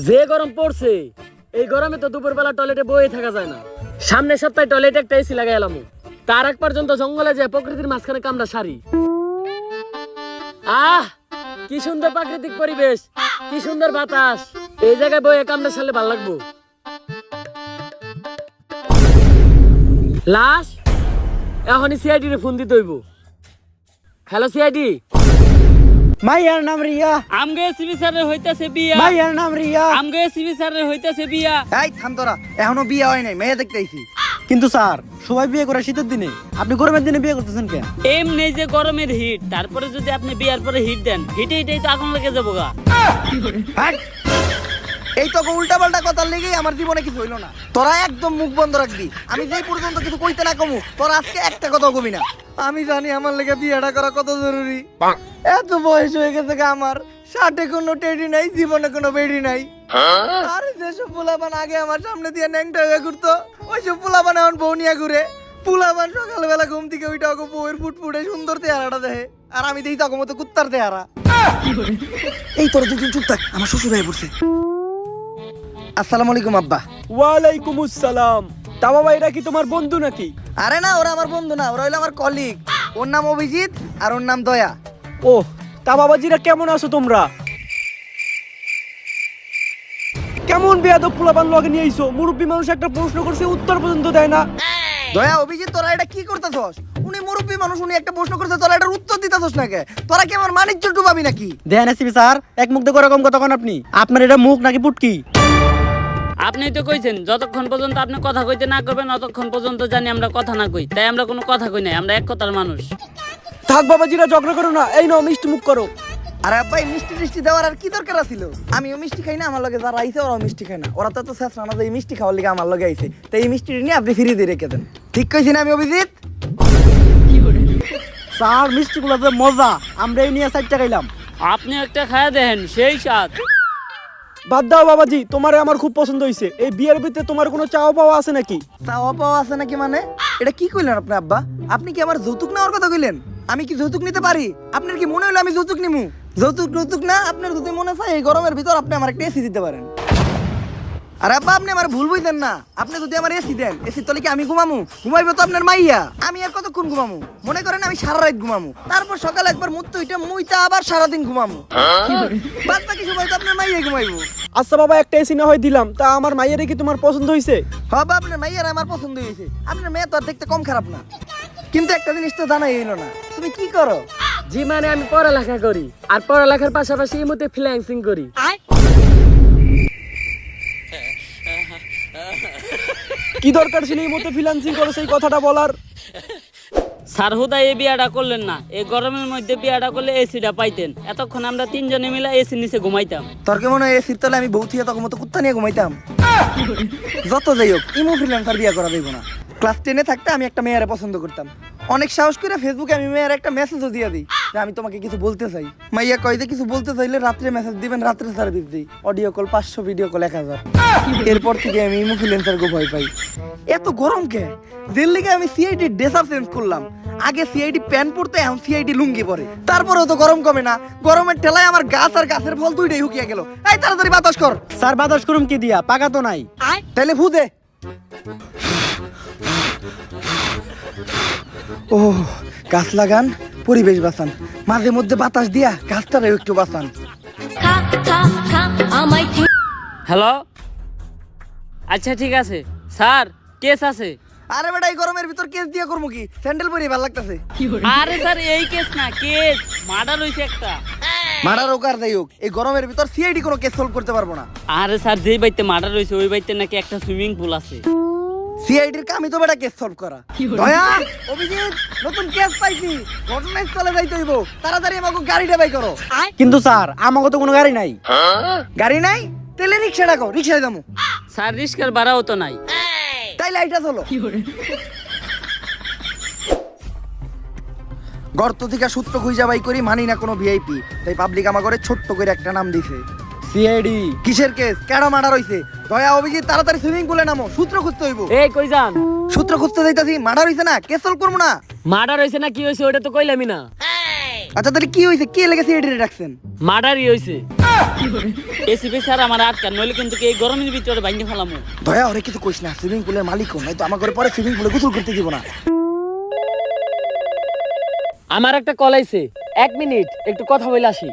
যে গরম পড়ছে, এই গরমে তো দুপুরবেলা টয়লেটে বয়ে থাকা যায় না। সামনের সপ্তাহে টয়লেটে একটা এসি লাগাই এলাম। তার এক পর্যন্ত জঙ্গলে যায় প্রকৃতির মাঝখানে কামড়া সারি। কি সুন্দর প্রাকৃতিক পরিবেশ, কি সুন্দর বাতাস। এই জায়গায় বয়ে কামড়া সারলে ভালো লাগবো। লাশ এখনই সিআইডি রে ফোন দিতে হইব। Hello CID. মাইয়ার নাম রিয়া। আমগে এসপি স্যারের হইতাছে বিয়া। মাইয়ার নাম রিয়া। আমগে এসপি স্যারের হইতাছে বিয়া। এই থাম তোরা, এখনো বিয়ে হয় নাই, মেয়ে দেখতে আইছি। কিন্তু স্যার সবাই বিয়ে করে শীতের দিনে, আপনি গরমের দিনে বিয়ে করতেছেন কেন? এমনি যে গরমের হিট, তারপরে যদি আপনি বিয়ার পরে হিট দেন, হিটেই তো আগুন লেগে যাবো গা। হাট! এই তো উল্টা পাল্টা কথার লেগেই আমার জীবনে কিছু হইলো না। তোরা একদম মুখ বন্ধ রাখবি। আমি যেই পর্যন্ত কিছু কইতে না কমু, তোরা আজকে একটা কথা কবি না। আমি জানি আমার লেগে বিয়েটা করা কত জরুরি। এত বয়স হয়ে গেছে আমার, 60-এ কোনো টেডি নাই, জীবনে কোনো বেডি নাই। আরে যেসব পোলাপান আগে আমার সামনে দিয়ে ন্যাংটা হয়ে ঘুরতো, ওইসব পোলাপান এখন বউ নিয়ে ঘুরে। পোলাপান সকালবেলা ঘুম থেকে ওইটা বউয়ের ফুটফুটে সুন্দর চেহারাটা দেখে, আর আমি দেখি তখন মতো কুত্তার চেহারা। এই তোরা দুজন চুপ থাক, আমার শ্বশুর হয়ে পড়ছে। আসসালামু আলাইকুম আব্বা। ওয়ালাইকুম আসসালাম। তা বাবা, এরা কি তোমার বন্ধু নাকি? আরে না, ওরা আমার বন্ধু না, ওরা হইলো আমার কলিগ। ওর নাম অভিজিৎ আর ওর নাম দয়া। ও, তা বাবাজিরা কেমন আছো তোমরা? কেমন বেয়াদব পোলাপান লগে নিয়ে আইছো? মুরব্বী মানুষ একটা প্রশ্ন করছে, উত্তর পর্যন্ত দেয় না। দয়া, অভিজিৎ, তোরা এটা কি করতেছস? উনি মুরব্বী মানুষ, উনি একটা প্রশ্ন করতে, তোরা এটার উত্তর দিতেছস না কে? তোরা কি আমার মানিজ্য ডুবাবি নাকি? দেন এসপি স্যার, এক মুখ দেখো এরকম কথা কোন আপনি? আপনার এটা মুখ নাকি পুটকি? আপনি তো কইছেন যতক্ষণ পর্যন্ত আপনি কথা কইতে না করবেন ততক্ষণ পর্যন্ত জানি আমরা কথা না কই, তাই আমরা কোনো কথা কই নাই, আমরা এক কথার মানুষ। থাক বাবাজিরা, ঝগড়া করো না। এই নাও মিষ্টি মুখ করো। আরে আব্বা, এই মিষ্টি টিষ্টি দেওয়ার আর কি দরকার ছিল? আমিও মিষ্টি খাই না, আমার লগে যারা আইছে ওরাও মিষ্টি খায় না। ওরা তো শেষ না, এই মিষ্টি খাওয়ার লিগে আমার লগে আইছে, তাই এই মিষ্টি নিয়ে আপনি ফিরিয়ে দিয়ে রেখে দেন। ঠিক কইছি না আমি অভিজিৎ? স্যার মিষ্টি গুলো যে মজা, আমরা এই নিয়ে 60 টাকা খাইলাম। আপনি একটা খায়া দেখেন, সেই স্বাদ। বাদ দাও বাবাজি, তোমারে আমার খুব পছন্দ হইছে। এই বিয়ের ভিতরে তোমার কোনো চাওয়া পাওয়া আছে নাকি? চাওয়া পাওয়া আছে নাকি মানে? এটা কি কইলেন আপনি আব্বা? আপনি কি আমার যৌতুক নেওয়ার কথা কইলেন? আমি কি যৌতুক নিতে পারি? আপনার কি মনে হলো আমি যৌতুক নিমু? যৌতুক না, আপনার যদি মনে চায় এই গরমের ভিতর আপনি আমার একটা এসি দিতে পারেন। আর আব্বা, আপনি আমার ভুল বুঝলেন না। আপনি যদি আমার এসি দেন, এসি তলে কি আমি ঘুমামু? ঘুমাইবো তো আপনার মাইয়া। আমি আর কতক্ষণ ঘুমামু? মনে করেন আমি সারা রাত ঘুমামু, তারপর সকালে একবার মুইতা আবার সারাদিন ঘুমামু। বাদ বাকি সময় তো আপনার মাইয়া ঘুমাইবো। আচ্ছা বাবা, একটা এসি না হয় দিলাম, তা আমার মাইয়ারে কি তোমার পছন্দ হইছে? বাবা, আপনার মাইয়ার আমার পছন্দ হয়েছে। আপনার মেয়ে তো আর দেখতে কম খারাপ না, কিন্তু একটা জিনিস তো জানাই হইলো না, তুমি কি করো? জি মানে আমি পড়ালেখা করি, আর পড়ালেখার পাশাপাশি এই মধ্যে ফ্রিল্যান্সিং করি। কি দরকার ছিল এই মতো ফ্রিল্যান্সিং করো সেই কথাটা বলার? স্যার হুদা এই বিয়াটা করলেন না, এই গরমের মধ্যে বিয়াটা করলে এসিটা পাইতেন। এতক্ষণ আমরা তিনজনে মিলে এসি নিচে ঘুমাইতাম। তোর কি মনে হয় এসির তলে আমি বউ থিয়া তখন মতো কুত্তা নিয়ে ঘুমাইতাম? যত যাই হোক, ইমো ফ্রিল্যান্সার বিয়া করা দেবো না। ক্লাস 10-এ থাকতে আমি একটা মেয়েরে পছন্দ করতাম। অনেক সাহস করে ফেসবুকে আমি মেয়ের একটা মেসেজও দিয়ে দিই যে আমি তোমাকে কিছু বলতে চাই। মাইয়া কয় যে কিছু বলতে চাইলে রাত্রে মেসেজ দিবেন, রাত্রে সার্ভিস দিই। Audio call 500, video call 1000। এরপর থেকে আমি ইমো ফ্রিল্যান্সারকে ভয় পাই। এত গরম কে? যের লিগে আমি সিআইডি ড্রেসার চেঞ্জ করলাম। আগে সিআইডি প্যান্ট পরতে, এখন সিআইডি লুঙ্গি পরে। তারপরেও তো গরম কমে না। গরমের ঠেলায় আমার গাছ আর গাছের ফল দুইটাই হুকিয়ে গেল। এই তাড়াতাড়ি বাতাস কর। স্যার বাতাস করুম কি দিয়া? পাকা তো নাই। তাইলে ফু দে। ও, গাছ লাগান, পরিবেশ বাঁচান, মাঝে মধ্যে বাতাস দিয়া গাছটারে একটু বাঁচান। হ্যালো, আচ্ছা ঠিক আছে স্যার, কেস আছে। আরে বেটা, এই গরমের ভিতর কেস দিয়া করবো কি? স্যান্ডেল পরে ভালো লাগতেছে। আরে স্যার এই কেস না, কেস মার্ডার হইছে একটা। মারার হোক আর যাই হোক, এই গরমের ভিতর সিআইডি কোনো কেস সলভ করতে পারবো না। আরে স্যার, যেই বাইতে মার্ডার হইছে ওই বাইতে নাকি একটা সুইমিং পুল আছে। সিআইডির কামই তো বেটা কেস সলভ করা। দয়া, অভিজিৎ, নতুন কেস পাইছি, ঘটনাস্থলে যাইতে হইব। তাড়াতাড়ি আমাকে গাড়িটা বাই করো। কিন্তু স্যার আমাকে তো কোনো গাড়ি নাই। গাড়ি নাই? তাহলে রিক্সা ডাকো, রিক্সায় যাবো। স্যার রিস্কার ভাড়াও তো নাই। তাইলে এইটা চলো। গর্ত থেকে সূত্র খুঁজা বাই করি, মানি না কোনো ভিআইপি, তাই পাবলিক আমার করে ছোট্ট করে একটা নাম দিছে সিআইডি। কিসের কেস? কেডা মার্ডার হইছে? দয়া, অভিজিৎ, তাড়াতাড়ি সুইমিং পুলে নামো, সূত্র খুঁজতে হইব। এই কই যান? সূত্র খুঁজতে যাইতাছি। মার্ডার হইছে না, কেস সলভ করবো না? মার্ডার হইছে না কি হইছে ওটা তো কইলামই না। আচ্ছা তাহলে কি হইছে? কে লেগে সিআইডি রে ডাকছেন? মার্ডারই হইছে। এসিপি স্যার আমার আটকান, নইলে কিন্তু এই গরমের ভিতরে ভাঙে ফেলামু। দয়া ওরে কিছু কইস না, সুইমিং পুলের মালিক নাই তো আমার ঘরে পরে সুইমিং পুলে গোসল করতে দিব না। আমার একটা কল আইছে, 1 মিনিট একটু কথা বলে আসি।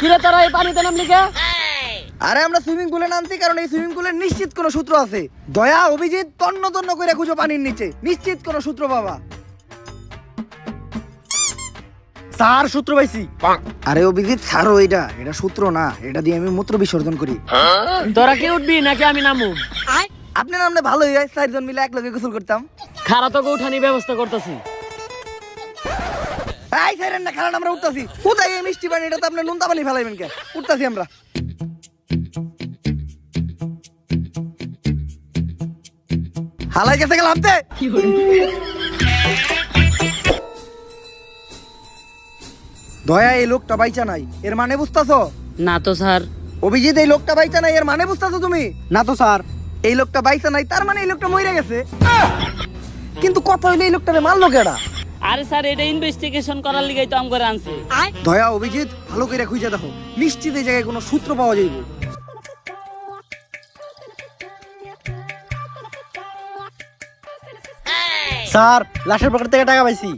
কিরে তোরা এই পানিতে নামলি কে? আরে আমরা সুইমিং পুলে নামছি কারণ এই সুইমিং পুলের নিশ্চিত কোনো সূত্র আছে। দয়া অভিজিৎ তন্ন তন্ন করে খুঁজো পানির নিচে, নিশ্চিত কোনো সূত্র বাবা। স্যার সূত্র পাইছি। আরে অভিজিৎ ছাড়ো, এটা এটা সূত্র না, এটা দিয়ে আমি মূত্র বিসর্জন করি। তোরা কি উঠবি নাকি আমি নামু? আপনি নামলে ভালোই হয়, 4 জন মিলে এক লগে গোসল করতাম। খারা তোকে উঠানি ব্যবস্থা করতেছি। এই ছাইরেন না, খারাপ আমরা উঠতাছি। কোথায় এই মিষ্টি পানি? এটা তো আপনি নুনতা পানি ফেলাইবেন কে? উঠতাছি আমরা। হালাই গেছে গেলাম তে। দয়া এই লোকটা বাইচা নাই, এর মানে বুঝতাছো? না তো স্যার। অভিজিৎ এই লোকটা বাইচা নাই, এর মানে বুঝতাছো তুমি? না তো স্যার। এই লোকটা বাইচা নাই, তার মানে এই লোকটা মরে গেছে। কিন্তু কথা হইলে এই লোকটারে মারলো কেডা? আরে স্যার, এটা ইনভেস্টিগেশন করার লিগাই তো আমগরে আনছে। দয়া অভিজিৎ ভালো করে খুঁজে দেখো, নিশ্চিত এই জায়গায় কোনো সূত্র পাওয়া যাইব। স্যার লাশের পকেট থেকে টাকা পাইছি।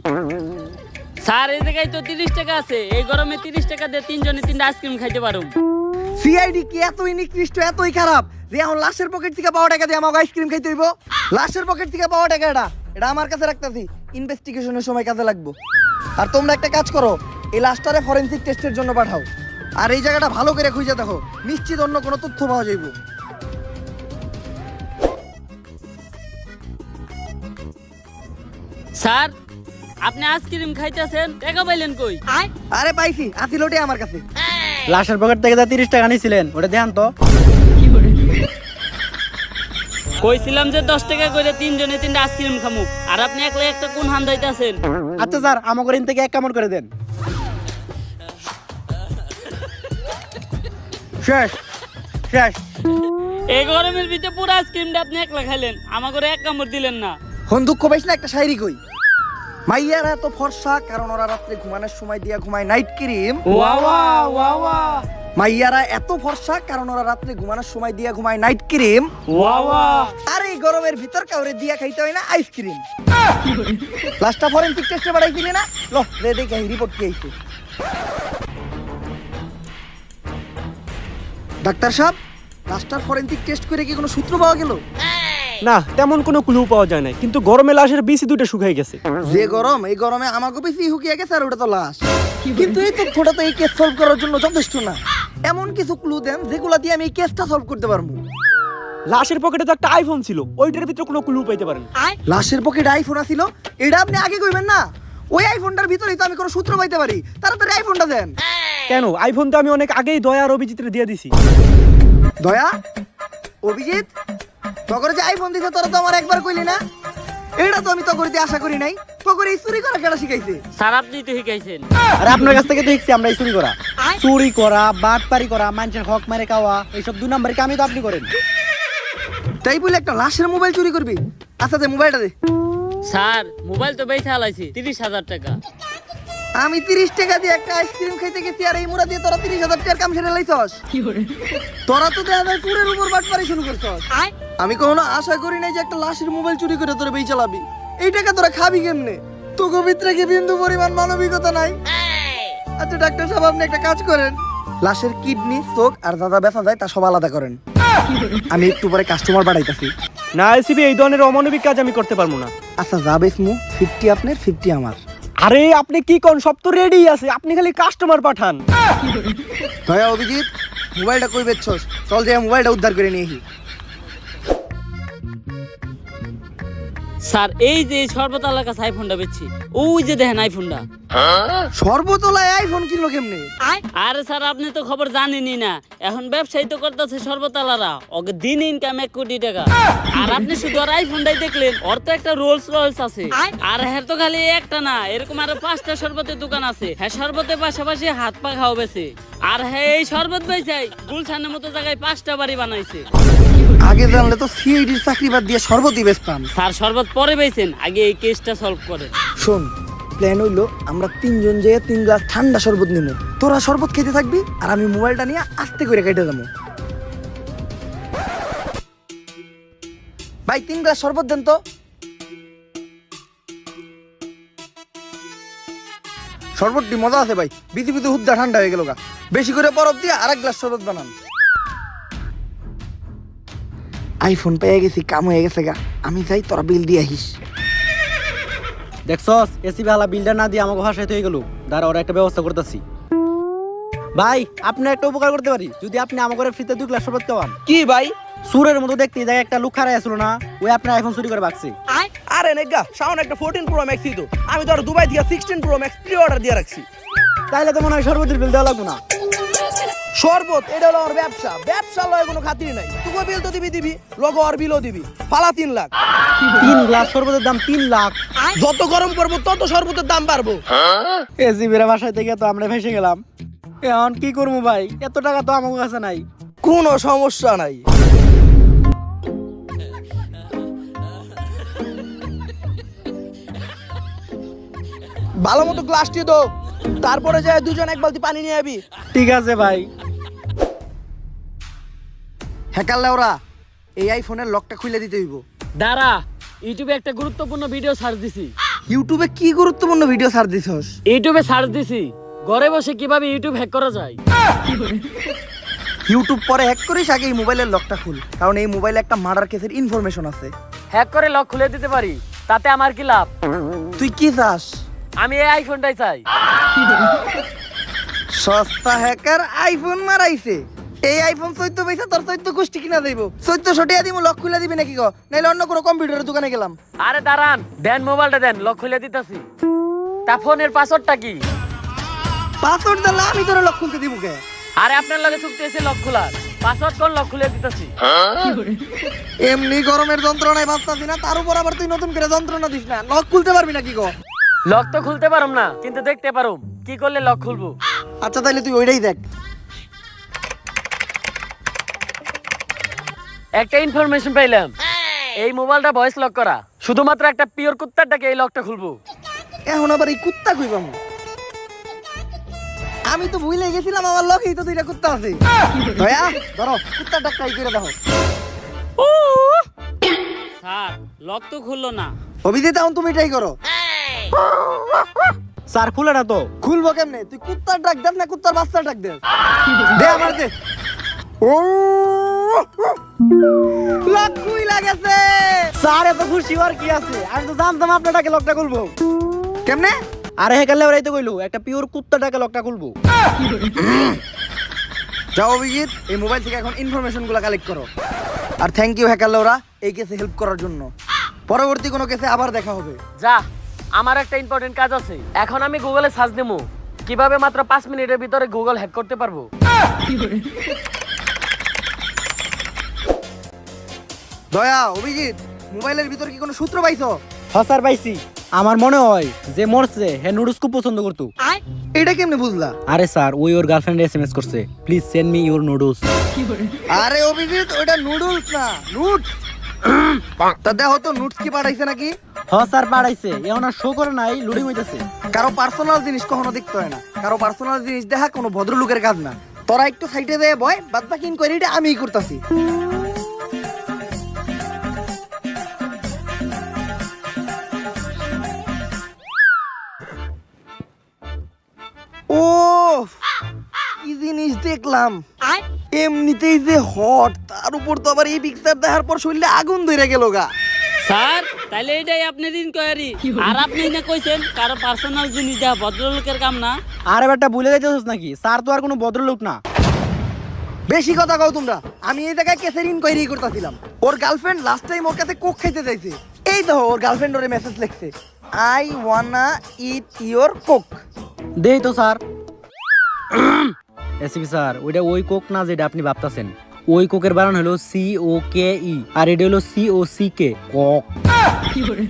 স্যার এই জায়গায় তো 30 টাকা আছে, এই গরমে 30 টাকা দিয়ে 3 জনে 3টা আইসক্রিম খাইতে পারুম। সিআইডি কি এতই নিকৃষ্ট, এতই খারাপ যে এখন লাশের পকেট থেকে পাওয়া টাকা দিয়ে আমাকে আইসক্রিম খাইতে হইব? লাশের পকেট থেকে পাওয়া টাকা এটা এটা আমার কাছে রাখতেছি, ইনভেস্টিগেশনের সময় কাজে লাগবে। আর তোমরা একটা কাজ করো, এই লাশটারে ফরেনসিক টেস্টের জন্য পাঠাও। আর এই জায়গাটা ভালো করে খুঁজে দেখো, নিশ্চিত অন্য কোনো তথ্য পাওয়া যাইব। স্যার আপনি আইসক্রিম খাইতেছেন, টাকা পাইলেন কই? আরে পাইছি, আসিল ওটাই আমার কাছে। লাশের পকেট থেকে যা 30 টাকা নিয়েছিলেন ওটা দেখান তো। কইছিলাম যে 10 টাকা করে 3 জনে 3টা আইসক্রিম খামু, আর আপনি একলা একটা কোন হান দাইতাছেন? আচ্ছা স্যার আমার ঘরে থেকে 1 কামড় করে দেন। শেষ শেষ। এই গরমের ভিতরে পুরো আইসক্রিমটা আপনি একলা খাইলেন, আমাকে এক কামড় দিলেন না। হন দুঃখ পাইস না, একটা শায়রি কই। মাইয়ারা এত ফর্সা কারণ ওরা রাত্রে ঘুমানোর সময় দিয়া ঘুমায় নাইট ক্রিম। মাইয়ারা এত ফর্সা কারণ ওরা রাত্রে ঘুমানোর সময় দিয়া ঘুমায় নাইট ক্রিম। আর এই গরমের ভিতর কাউরে দিয়া খাইতে হয় না আইসক্রিম। লাস্টটা ফরেনসিক টেস্টে বাড়াইছিলি না? লো রে দেখে রিপোর্ট কি আইছে। ডাক্তার সাহেব, লাস্টার ফরেনসিক টেস্ট করে কি কোনো সূত্র পাওয়া গেল? না তেমন কোনো ক্লু পাওয়া যায় না, কিন্তু গরমে লাশের বিসি দুটো শুকাই গেছে। যে গরম, এই গরমে আমাকে বেশি হুকিয়ে গেছে আর ওটা তো লাশ। কিন্তু এই তথ্যটা তো এই কেস সলভ করার জন্য যথেষ্ট না। এমন কিছু ক্লু দেন যেগুলো দিয়ে আমি এই কেসটা সলভ করতে পারবো। লাশের পকেটে তো একটা আইফোন ছিল, ওইটার ভিতরে কোনো ক্লু পাইতে পারেন? লাশের পকেটে আইফোন আছিল, এটা আপনি আগে কইবেন না? ওই আইফোনটার ভিতরেই তো আমি কোনো সূত্র পাইতে পারি। তাড়াতাড়ি আইফোনটা দেন। কেন? আইফোন তো আমি অনেক আগেই দয়া আর অভিজিৎরে দিয়ে দিছি। দয়া, অভিজিৎ, তখন যে আইফোন দিছে তোরা তো আমার একবার কইলি না? এটা তো আমি তখন আশা করি নাই। তখন এই চুরি করা কেডা শিখাইছে? স্যার আপনি তো শিখাইছেন। আরে আপনার কাছ থেকে দেখছি আমরা চুরি করা, বাটপারি করা, মানুষের হক মারে খাওয়া, এইসব 2 নম্বরের কামই তো আপনি করেন। তাই বলে একটা লাশের মোবাইল চুরি করবি? আচ্ছা দে মোবাইলটা দে। স্যার মোবাইল তো বেচা হালাইছি 30,000 টাকা। আমি 30 টাকা দিয়ে একটা আইসক্রিম খাইতে গেছি আর এই মুড়া দিয়ে তোরা 30,000 টাকার কাম সেরে লাইছস। তোরা তো দেখা যায় চুরের উপর বাটপারি শুরু করছস। আমি কখনো আশা করি নাই যে একটা লাশের মোবাইল চুরি করে তোরা বেই চালাবি। এই টাকা তোরা খাবি কেমনে? তোকে ভিতরে কি বিন্দু পরিমাণ মানবিকতা নাই? আচ্ছা ডাক্তার সাহেব, আপনি একটা কাজ করেন, লাশের কিডনি, চোখ আর দাদা বেচা যায় তা সব আলাদা করেন। আমি একটু পরে কাস্টমার বাড়াইতাছি। না এসিবি, এই ধরনের অমানবিক কাজ আমি করতে পারবো না। আচ্ছা যাবে স্মু, 50 আপনার 50 আমার। আরে আপনি কি কোন, সব তো রেডি আছে, আপনি খালি কাস্টমার পাঠান। দয়া অভিজিৎ, মোবাইলটা কই বেচছস? চল যে মোবাইলটা উদ্ধার করে নিয়ে আসি। স্যার এই যে সর্বতলার কাছে আইফোনটা বেচছি, ওই যে দেখেন আইফোনটা। সর্বতলায় আইফোন কিনলো কেমনে? আরে স্যার আপনি তো খবর জানেনই না, এখন ব্যবসায়ী তো করতেছে সর্বতলারা, ওকে দিন ইনকাম 1 কোটি টাকা। আর আপনি শুধু আর আইফোনটাই দেখলেন, ওর তো একটা রোলস রয়েলস আছে। আর হ্যাঁ তো খালি একটা না, এরকম আরো 5টা শরবতের দোকান আছে। হ্যাঁ শরবতের পাশাপাশি হাত পা খাওয়া বেছে। আর হ্যাঁ এই শরবত বেচাই গুলশানের মতো জায়গায় 5টা বাড়ি বানাইছে। আগে জানলে তো সিআইডির চাকরি বাদ দিয়ে শরবতই বেচতাম। স্যার শরবত পরে পেয়েছেন, আগে এই কেসটা সলভ করে। শোন, প্ল্যান হইলো আমরা 3 জন যেয়ে 3 গ্লাস ঠান্ডা শরবত নিবো। তোরা শরবত খেতে থাকবি আর আমি মোবাইলটা নিয়ে আস্তে করে কেটে যাবো। ভাই 3 গ্লাস শরবত দেন তো। শরবতটি মজা আছে ভাই, বিধি বিধি হুদ্দা ঠান্ডা হয়ে গেল গা। বেশি করে বরফ দিয়ে আরেক গ্লাস শরবত বানান। আইফোন পেয়ে গেছি, কাম হয়ে গেছে গা। আমি যাই, তোরা বিল দিয়ে আহিস। দেখছস এসি ভালা বিলটা না দিয়ে আমাকে হাসাইতে হয়ে গেল। দাঁড়া, ওরা একটা ব্যবস্থা করতেছি। ভাই আপনি একটা উপকার করতে পারি, যদি আপনি আমাকে ফ্রিতে 2 গ্লাস শরবত খাওয়ান। কি ভাই? সুরের মতো দেখতে এই জায়গায় একটা লোক খারাই আসলো না, ওই আপনার আইফোন চুরি করে বাকছে। আরে নেগা, সাউন্ড একটা 14 প্রো ম্যাক্স তো। আমি তো আর দুবাই থেকে 16 প্রো ম্যাক্স প্রি অর্ডার দিয়ে রাখছি। তাইলে তো মনে হয় শরবতের বিল দেওয়া লাগবো না। শরবত এটা হলো আমার ব্যবসা, ব্যবসা লয় কোনো খাতির নাই। তুই বিল তো দিবি, লগো আর বিলও দিবি। ফালা 3 লাখ। 3 গ্লাস শরবতের দাম 3 লাখ। যত গরম পড়বো তত শরবতের দাম বাড়বো। এসি বেরা বাসায় থেকে তো আমরা ভেসে গেলাম। এখন কি করবো ভাই, এত টাকা তো আমার কাছে নাই। কোনো সমস্যা নাই। ভালো মতো গ্লাসটি তো, তারপরে যায় দুজন এক বালতি পানি নিয়ে আবি। ঠিক আছে ভাই। হ্যাকার লেওরা, এই আইফোনের লকটা খুলে দিতে হইব। দাঁড়া, ইউটিউবে একটা গুরুত্বপূর্ণ ভিডিও সার্চ দিছি। ইউটিউবে কি গুরুত্বপূর্ণ ভিডিও ছাড় দিছস? ইউটিউবে সার্চ দিছি ঘরে বসে কিভাবে ইউটিউব হ্যাক করা যায়। ইউটিউব পরে হ্যাক করিস, আগে এই মোবাইলের লকটা খুল, কারণ এই মোবাইলে একটা মার্ডার কেসের ইনফরমেশন আছে। হ্যাক করে লক খুলে দিতে পারি, তাতে আমার কি লাভ? তুই কি চাস? আমি এই আইফোনটাই চাই। সস্তা হ্যাকার আইফোন মারাইছে। এই আইফোন 14 পয়সা তোর 14 গোষ্ঠী কিনা দেব। 1400 টাকা দিব, লক খুলে দিবি নাকি গো? নাইলে অন্য কোনো কম্পিউটারের দোকানে গেলাম। আরে দাঁড়ান, দেন মোবাইলটা দেন, লক খুলে দিতেছি। তা ফোনের পাসওয়ার্ডটা কি? পাসওয়ার্ড দিলে আমি তোর লক খুলতে দিব কে? আরে আপনার লগে চুক্তি আছে লক খোলার, পাসওয়ার্ড কোন লক খুলে দিতেছি। এমনি গরমের যন্ত্রণায় বাঁচতাছি না, তার উপর আবার তুই নতুন করে যন্ত্রণা দিস না। লক খুলতে পারবি নাকি গো? লক তো খুলতে পারুম না, কিন্তু দেখতে পারুম কি করলে লক খুলবো। আচ্ছা তাইলে তুই ওইটাই দেখ। একটা ইনফরমেশন পাইলাম, এই মোবাইলটা ভয়েস লক করা, শুধুমাত্র একটা পিওর কুত্তারটাকে এই লকটা খুলবো। এখন আবার এই কুত্তা কইবাম? আমি তো ভুলে গেছিলাম আমার লকেই তো 2টা কুত্তা আছে। দয়া ধরো, কুত্তাটা ট্রাই করে দেখো। স্যার লক তো খুললো না। অভিজিৎ এখন তুমি ট্রাই করো। স্যার খুলে না তো। খুলবো কেমনে? তুই কুত্তার ডাক দেব না কুত্তার বাচ্চার ডাক দেব? দে আমার দে। ও লক খুইলা গেছে। স্যার এত খুশি হওয়ার কি আছে, আমি তো জানতাম আপনাটাকে লকটা খুলবো। কেমনে? আরে হেকালে ওরাই তো কইলো একটা পিওর কুত্তাটাকে লকটা খুলবো। যাও অভিজিৎ, এই মোবাইল থেকে এখন ইনফরমেশন গুলা কালেক্ট করো। আর থ্যাংক ইউ হ্যাকার লোরা এই কেসে হেল্প করার জন্য। পরবর্তী কোনো কেসে আবার দেখা হবে। যা, আমার একটা ইম্পর্টেন্ট কাজ আছে। এখন আমি গুগলে সার্চ দেবো কিভাবে মাত্র 5 মিনিটের ভিতরে গুগল হ্যাক করতে পারবো। দয়া, অভিজিৎ, মোবাইলের ভিতর কি কোনো সূত্র পাইছো? হ্যাঁ স্যার পাইছি। আমার মনে হয় যে মরছে হ্যাঁ নুডলস খুব পছন্দ করতো। এটা কেমনে বুঝলা? আরে স্যার ওই ওর গার্লফ্রেন্ড এসএমএস করছে, please send me your noodles. আরে অভিজিৎ, ওটা নুডলস না, নুটস। তা দেখো তো নুটস কি পাঠাইছে নাকি? হ্যাঁ স্যার পাঠাইছে, এখন আর শো করে নাই, লোডিং হইতেছে। কারো পার্সোনাল জিনিস কখনো দেখতে হয় না। কারো পার্সোনাল জিনিস দেখা কোনো ভদ্রলোকের কাজ না। তোরা একটু সাইডে দেয় বয়, বাদ বাকি ইনকোয়ারিটা আমিই করতেছি। ও কি জিনিস দেখলাম! এমনিতেই যে হট, তার উপর তো আবার এই পিকচার দেখার পর শরীরে আগুন ধরে গেল গা। স্যার তাইলে এটাই আপনার ইনকোয়ারি। আর আপনি না কইছেন কারো পার্সোনাল জিনিস দেওয়া ভদ্রলোকের কাম না। আরে বেটা ভুলে যাইতেছিস নাকি, স্যার তো আর কোনো ভদ্রলোক না। বেশি কথা কও তোমরা। আমি এই জায়গায় কেসের ইনকোয়ারি করতেছিলাম। ওর গার্লফ্রেন্ড লাস্ট টাইম ওর কাছে কোক খাইতে চাইছে। এই দেখো ওর গার্লফ্রেন্ড ওরে মেসেজ লিখছে, আই ওয়ান্না ইট ইওর কোক। দেই তো স্যার। এসিপি স্যার, ওইটা ওই কোক না যেটা আপনি ভাবতাছেন। ওই কোকের বানান হলো COKE আর এটা হলো COCK, কক।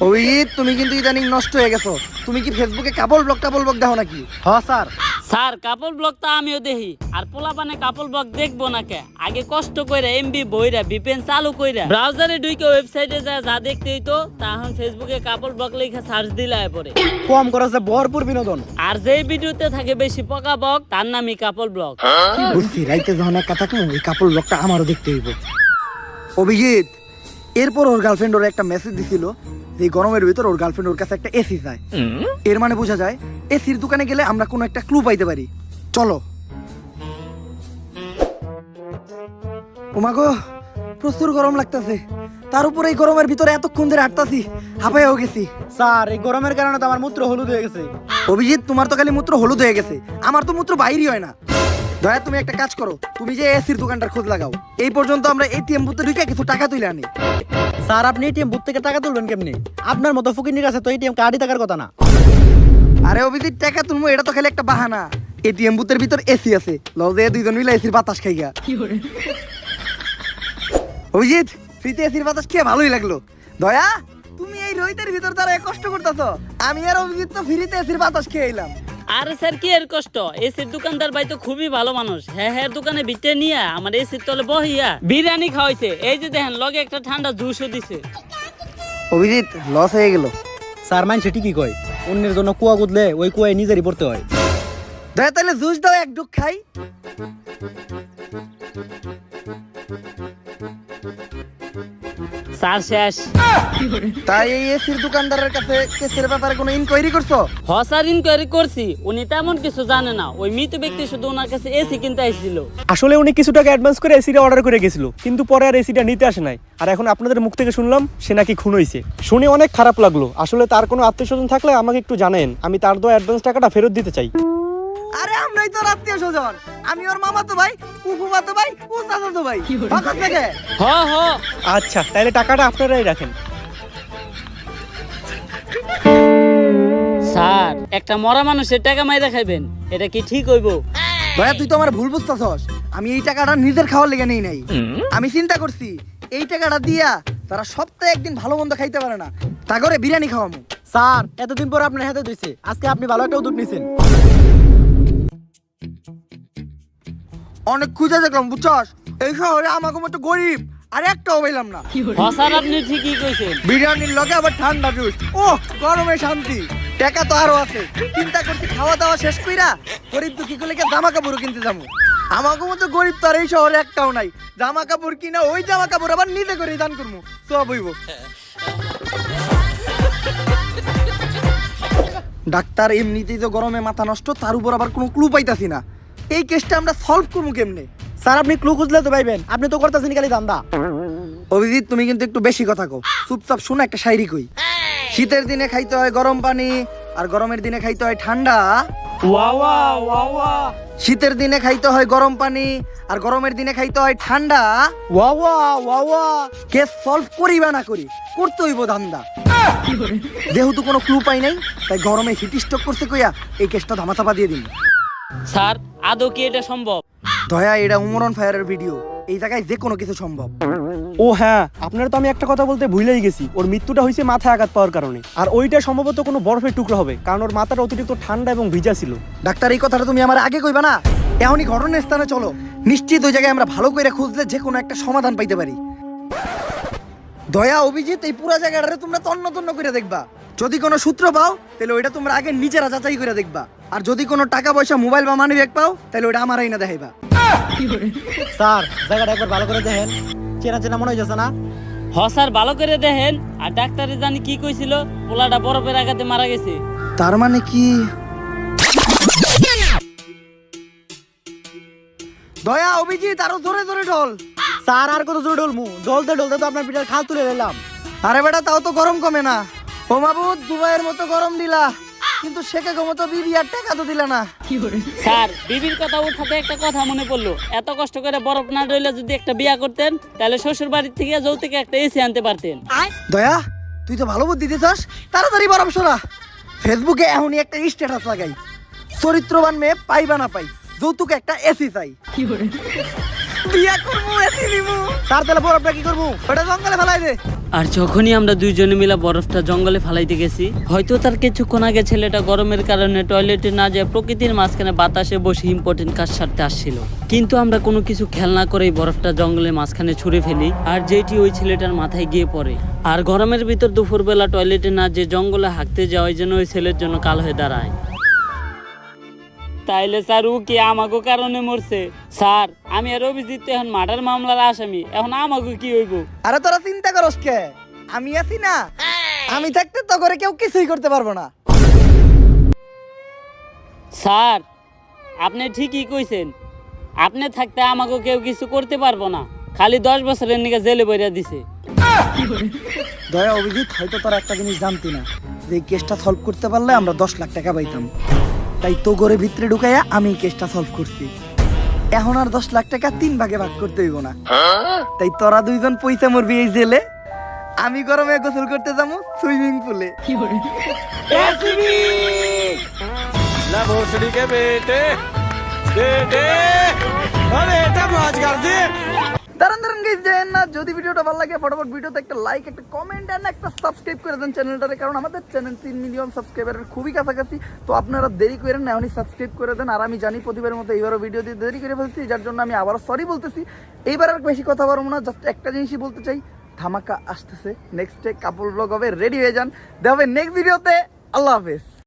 অভিজিৎ, তুমি কিন্তু ইদানিং নষ্ট হয়ে গেছো। তুমি কি ফেসবুকে কাবল ব্লগ দেখো নাকি? হ্যাঁ স্যার। স্যার কাপল ব্লগ তো আমিও দেখি, আর পোলাপানে কাপল ব্লগ দেখবো না কে? আগে কষ্ট কইরা এমবি বইরা ভিপিএন চালু কইরা ব্রাউজারে ঢুকে ওয়েবসাইটে যা দেখতে হইতো, তখন ফেসবুকে কাপল ব্লগ লেখা সার্চ দিলে পরে কম খরচে ভরপুর বিনোদন। আর যেই ভিডিওতে থাকে বেশি পকা বক তার নামই কাপল ব্লগ। বুঝছি, রাইতে যখন একা থাকবো ওই কাপড় ব্লগটা আমারও দেখতে হইব। অভিজিৎ, এরপর ওর গার্লফ্রেন্ড ওর একটা মেসেজ দিছিল যে এই গরমের ভিতর ওর গার্লফ্রেন্ড ওর কাছে একটা এসি চায়। এর মানে বোঝা যায় এসির দোকানে গেলে আমরা কোনো একটা ক্লু পাইতে পারি। চলো। ওমাগো, প্রচুর গরম লাগতেছে, তার উপরে এই গরমের ভিতরে এতক্ষণ ধরে হাঁটতাছি, হাঁপাইয়াও গেছি। স্যার এই গরমের কারণে তো আমার মূত্র হলুদ হয়ে গেছে। অভিজিৎ, তোমার তো খালি মূত্র হলুদ হয়ে গেছে, আমার তো মূত্র বাইরই হয় না। দয়া, তুমি একটা কাজ করো, তুমি যে এসির দোকানটার খোঁজ লাগাও। এই পর্যন্ত আমরা এটিএম বুথে ঢুকে কিছু টাকা তুলে আনি। স্যার আপনি এটিএম বুথ থেকে টাকা তুলবেন কেমনি? আপনার মতো ফকিনির কাছে তো এটিএম কার্ডই থাকার কথা না। আরে অভিজিৎ, টাকা তুলবো এটা তো খালি একটা বাহানা। এটিএম বুথের ভিতর এসি আছে, লও যে দুইজন মিলে এসির বাতাস খাইগা। অভিজিৎ, ফ্রিতে এসির বাতাস খেয়ে ভালোই লাগলো। দয়া, তুমি এই রোহিতের ভিতর তারা কষ্ট করতেছো, আমি আর অভিজিৎ তো ফ্রিতে এসির বাতাস খেয়ে এলাম। আরে স্যার কি এর কষ্ট? এসির দোকানদার ভাই তো খুবই ভালো মানুষ। হ্যাঁ হ্যাঁ, দোকানে ভিতরে নিয়ে আমার এসির তলে বহিয়া বিরিয়ানি খাওয়াইছে। এই যে দেখেন লগে একটা ঠান্ডা জুসও দিছে। অভিজিৎ, লস হয়ে গেল। স্যার মাইন সেটি কি কয়, অন্যের জন্য কুয়া গুদলে ওই কুয়ায় নিজেরই পড়তে হয়। দয়া, তাহলে জুস দাও, এক ডুক খাই। স্যার শেষ। তাই এই এসির দোকানদারের কাছে কেসের ব্যাপারে কোনো ইনকোয়ারি করছো? হসার ইনকোয়ারি করছি, উনি তেমন কিছু জানে না। ওই মৃত ব্যক্তি শুধু ওনার কাছে এসি কিনতে আসছিল। আসলে উনি কিছু টাকা অ্যাডভান্স করে এসিটা অর্ডার করে গেছিল, কিন্তু পরে আর এসিটা নিতে আসে নাই। আর এখন আপনাদের মুখ থেকে শুনলাম সে নাকি খুন হয়েছে। শুনে অনেক খারাপ লাগলো। আসলে তার কোনো আত্মীয়স্বজন থাকলে আমাকে একটু জানেন, আমি তার দেওয়া অ্যাডভান্স টাকাটা ফেরত দিতে চাই। আরে আমরাই তো আত্মীয় স্বজন, আমি ওর মামা তো ভাই, ফুফুমা তো ভাই, ও চাচা তো ভাই। ভাগত থেকে হ হ। আচ্ছা, তাহলে টাকাটা আপনারাই রাখেন। স্যার, একটা মরা মানুষের টাকা মাইরা খাইবেন, এটা কি ঠিক হইব? ভাইয়া, তুই তো আমার ভুল বুঝতেছস। আমি এই টাকাটা নিজের খাওয়ার লেগে নেই নাই। আমি চিন্তা করছি এই টাকাটা দিয়া তারা সপ্তাহে একদিন ভালো মন্দ খাইতে পারে না, তা করে বিরিয়ানি খাওয়ামু। স্যার এতদিন পর আপনার হাতে দিয়েছে, আজকে আপনি ভালো একটা উদ্যোগ নিয়েছেন। অনেক খুঁজে দেখলাম, বুঝছস, এই শহরে আমাকে মতো গরিব আর একটাও পাইলাম না। হ স্যার, আপনি ঠিকই কইছেন। বিরিয়ানির লগে আবার ঠান্ডা জুস, ও গরমে শান্তি। টাকা তো আরো আছে, চিন্তা করছি খাওয়া দাওয়া শেষ কইরা গরিব দুঃখী গুলোকে জামা কাপড় কিনতে যাবো। আমাকে মতো গরিব তো আর এই শহরে একটাও নাই। জামা কাপড় কিনা ওই জামা কাপড় আবার নিজে করে দান করবো, সব হইব। ডাক্তার, এমনিতেই তো গরমে মাথা নষ্ট, তার উপর আবার কোনো ক্লু পাইতাছি না। এই কেসটা আমরা সলভ করবো কেমনে? স্যার আপনি ক্লু খুঁজলে তো পাইবেন, আপনি তো করতেছেন খালি দান্দা। অভিজিৎ, তুমি কিন্তু একটু বেশি কথা কও। চুপচাপ শুনে একটা শায়রি কই। শীতের দিনে খাইতে হয় গরম পানি, আর গরমের দিনে খাইতে হয় ঠান্ডা। শীতের দিনে খাইতে হয় গরম পানি, আর গরমের দিনে খাইতে হয় ঠান্ডা। কেস সলভ করি বা না করি, করতে হইব ধান্দা। যেহেতু কোনো ক্লু পাই নাই, তাই গরমে হিট স্ট্রোক করতে কইয়া এই কেসটা ধামাচাপা দিয়ে দিন। স্যার, আদৌ কি এটা সম্ভব? দয়া, এটা উমরন ফায়ারের ভিডিও, এই জায়গায় যে কোনো কিছু সম্ভব। ও হ্যাঁ, আপনারা তো আমি একটা কথা বলতে ভুলেই গেছি। ওর মৃত্যুটা হয়েছে মাথায় আঘাত পাওয়ার কারণে, আর ওইটা সম্ভবত কোনো বরফের টুকরো হবে, কারণ ওর মাথাটা অতিরিক্ত ঠান্ডা এবং ভিজা ছিল। ডাক্তার, এই কথাটা তুমি আমার আগে কইবা না? এখনই ঘটনার স্থানে চলো, নিশ্চিত ওই জায়গায় আমরা ভালো করে খুঁজলে যে কোনো একটা সমাধান পাইতে পারি। দয়া, অভিজিৎ, এই পুরো জায়গাটা তোমরা তন্ন তন্ন করে দেখবা। যদি কোনো সূত্র পাও তাহলে ওইটা তোমরা আগে নিজেরা যাচাই করে দেখবা, আর যদি কোনো টাকা পয়সা, মোবাইল বা মানি ব্যাগ পাও তাহলে ওইটা আমারই না দেখাইবা। স্যার জায়গাটা একবার ভালো করে দেখেন, চেনা চেনা মনে হইতেছে না? হ স্যার, ভালো করে দেখেন। আর ডাক্তারে জানি কি কইছিল, পোলাটা বরফের আঘাতে মারা গেছে। তার মানে কি? দয়া, অভিজিৎ, আরো জোরে জোরে ঢোল। স্যার আর কত জোরে ঢলমু, ঢলতে ঢলতে তো আপনার পিঠার খাল তুলে নিলাম। আরে বেটা, তাও তো গরম কমে না। ও মাবুদ, দুবাইয়ের মতো গরম দিলা, কিন্তু শেখে মতো বিবি আর টাকা তো দিলা না। স্যার, বিবির কথা উঠাতে একটা কথা মনে পড়লো। এত কষ্ট করে বরফ না রইলে যদি একটা বিয়া করতেন, তাহলে শ্বশুর বাড়ির থেকে যৌতুকে একটা এসি আনতে পারতেন। দয়া, তুই তো ভালো বুদ্ধি দিছস, তাড়াতাড়ি বরফ সরা। ফেসবুকে এখনই একটা স্ট্যাটাস লাগাই, চরিত্রবান মেয়ে পাইবা না পাই, যৌতুকে একটা এসি চাই। বিয়া করবো এসি নিবো। স্যার তাহলে বরফটা কি করবো? ওটা জঙ্গলে ফেলাই দে। আর যখনই আমরা দুইজনে মিলে বরফটা জঙ্গলে ফালাইতে গেছি, হয়তো তার কিছুক্ষণ আগে ছেলেটা গরমের কারণে টয়লেটে না যেয়ে প্রকৃতির মাঝখানে বাতাসে বসে ইম্পর্টেন্ট কাজ সারতে আসছিল, কিন্তু আমরা কোনো কিছু খেয়াল না করেই বরফটা জঙ্গলের মাঝখানে ছুঁড়ে ফেলি, আর যেটি ওই ছেলেটার মাথায় গিয়ে পড়ে। আর গরমের ভিতর দুপুরবেলা টয়লেটে না যে জঙ্গলে হাঁকতে যাওয়ার জন্য ওই ছেলের জন্য কাল হয়ে দাঁড়ায়। তাইলে স্যার ও কি আমাকে কারণে মরছে? স্যার আমি আর অভিজিৎ তো এখন মার্ডার মামলার আসামি, এখন আমাকে কি হইব? আরে তোরা চিন্তা করস কে? আমি আছি না, আমি থাকতে তো করে কেউ কিছুই করতে পারবো না। স্যার আপনি ঠিকই কইছেন, আপনি থাকতে আমাকে কেউ কিছু করতে পারবো না, খালি 10 বছরের নিকে জেলে বইরা দিছে। দয়া অভিজিৎ, হয়তো তোরা একটা জিনিস জানতি না, যে এই কেসটা সলভ করতে পারলে আমরা 10 লাখ টাকা পাইতাম। তাই তো ঘরে ভিতরে ঢুকাইয়া আমি এই কেসটা সলভ করছি। এখন আর 10 লাখ টাকা 3 ভাগে ভাগ করতে হইব না। তাই তোরা দুইজন পয়সা মরবি এই জেলে, আমি গরমে গোসল করতে যাবো সুইমিং পুলে। দাঁড়ান গাইস, যায়েন না। যদি ভিডিওটা ভালো লাগে ফটাফট ভিডিওতে একটা লাইক, একটা কমেন্ট আর একটা সাবস্ক্রাইব করে দেন চ্যানেলটারে, কারণ আমাদের চ্যানেল 3 মিলিয়ন সাবস্ক্রাইবারের খুবই কাছাকাছি। তো আপনারা দেরি করেন না, এখনই সাবস্ক্রাইব করে দেন। আর আমি জানি প্রতিবারের মতো এইবারও ভিডিও দিয়ে দেরি করে ফেলছি, যার জন্য আমি আবারও সরি বলতেছি। এইবার আর বেশি কথা বলবো না, জাস্ট একটা জিনিসই বলতে চাই, ধামাকা আসতেছে। নেক্সট ডে কাপল ব্লগ হবে, রেডি হয়ে যান। দেখা হবে নেক্সট ভিডিওতে। আল্লাহ হাফেজ।